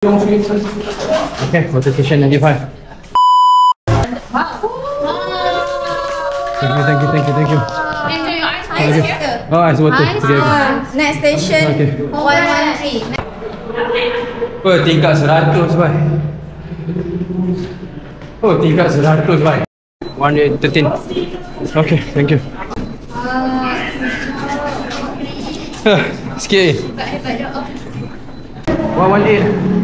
Okay, water station 95. Thank you. Ice water. Oh, ice water. Okay. Next station. Okay. 113. Oh, tingkat 100, bhai. Oh, tingkat 100, bhai. 113. Okay, thank you. Sikit. 118.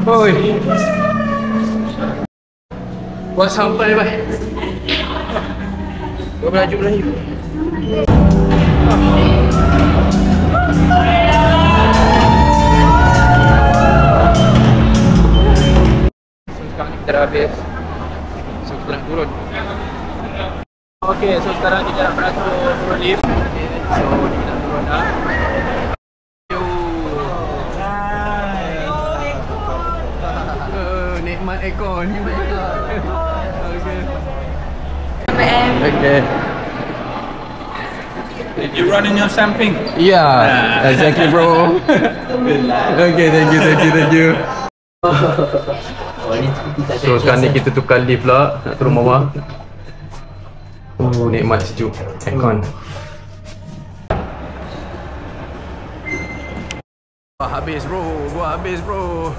Oi. Buat sampai, bhai. Berlaju. Sekarang kita dah habis. So kita nak turun. Okay, so sekarang kita nak turun lift. So kita nak turun dah. Nikmat aircon. Okay. Did you run in your stamping? Yeah, exactly, bro. Okay, thank you. So sekarang ni kita tukar lift lah, nak turun bawah. Oh, nikmat sejuk aircon. Habis bro.